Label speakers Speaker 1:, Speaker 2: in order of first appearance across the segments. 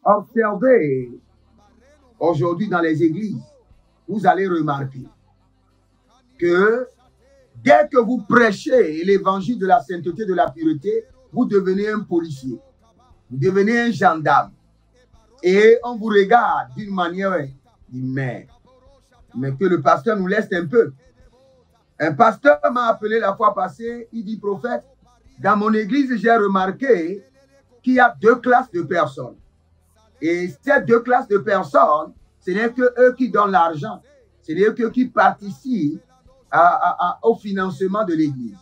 Speaker 1: Observez aujourd'hui dans les églises, vous allez remarquer que dès que vous prêchez l'évangile de la sainteté, de la pureté, vous devenez un policier, vous devenez un gendarme. Et on vous regarde d'une manière, mais que le pasteur nous laisse un peu. Un pasteur m'a appelé la fois passée, il dit, prophète, dans mon église, j'ai remarqué qu'il y a deux classes de personnes. Et ces deux classes de personnes, ce n'est que eux qui donnent l'argent, ce n'est que eux qui participent au financement de l'église.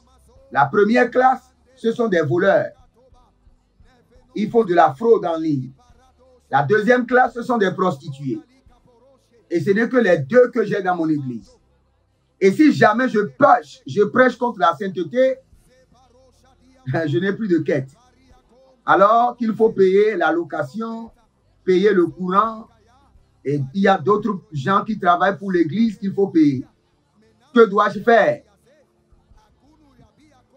Speaker 1: La première classe, ce sont des voleurs. Ils font de la fraude en ligne. La deuxième classe, ce sont des prostituées. Et ce n'est que les deux que j'ai dans mon église. Et si jamais je prêche contre la sainteté, je n'ai plus de quête. Alors qu'il faut payer la location, payer le courant, et il y a d'autres gens qui travaillent pour l'église qu'il faut payer. Que dois-je faire?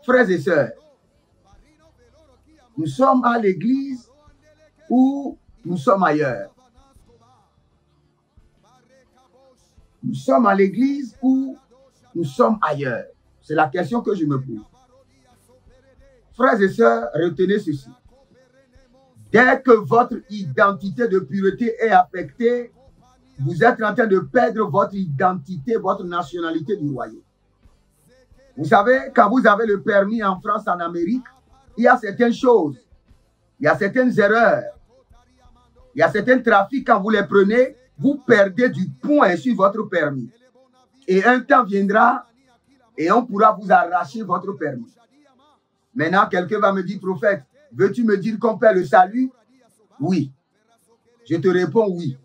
Speaker 1: Frères et sœurs, nous sommes à l'église ou nous sommes ailleurs? Nous sommes à l'église ou nous sommes ailleurs? C'est la question que je me pose. Frères et sœurs, retenez ceci. Dès que votre identité de pureté est affectée, vous êtes en train de perdre votre identité, votre nationalité du royaume. Vous savez, quand vous avez le permis en France, en Amérique, il y a certaines choses, il y a certaines erreurs, il y a certains trafics, quand vous les prenez, vous perdez du point sur votre permis. Et un temps viendra et on pourra vous arracher votre permis. Maintenant, quelqu'un va me dire, prophète, veux-tu me dire qu'on perd le salut? Oui. Je te réponds oui.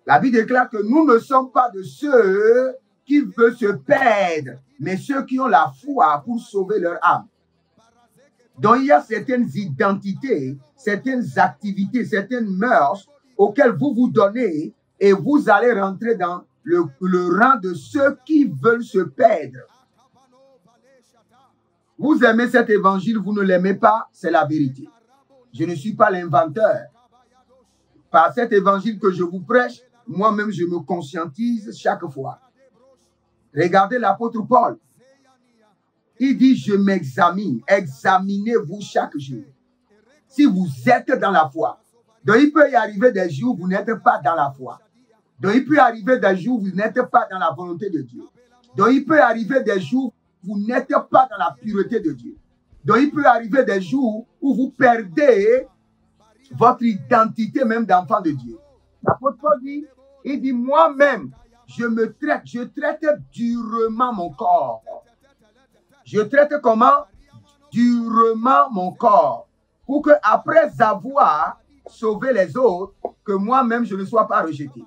Speaker 1: La Bible déclare que nous ne sommes pas de ceux qui veulent se perdre, mais ceux qui ont la foi pour sauver leur âme. Donc, il y a certaines identités, certaines activités, certaines mœurs auxquelles vous vous donnez et vous allez rentrer dans le rang de ceux qui veulent se perdre. Vous aimez cet évangile, vous ne l'aimez pas, c'est la vérité. Je ne suis pas l'inventeur. Par cet évangile que je vous prêche, moi-même, je me conscientise chaque fois. Regardez l'apôtre Paul. Il dit, je m'examine. Examinez-vous chaque jour. Si vous êtes dans la foi. Donc, il peut y arriver des jours où vous n'êtes pas dans la foi. Donc, il peut y arriver des jours où vous n'êtes pas dans la volonté de Dieu. Donc, il peut y arriver des jours où vous n'êtes pas dans la pureté de Dieu. Donc, il peut y arriver des jours où vous perdez votre identité même d'enfant de Dieu. L'apôtre Paul dit, il dit, moi-même, je traite durement mon corps. Je traite comment? Durement mon corps. Pour que après avoir sauvé les autres, que moi-même je ne sois pas rejeté.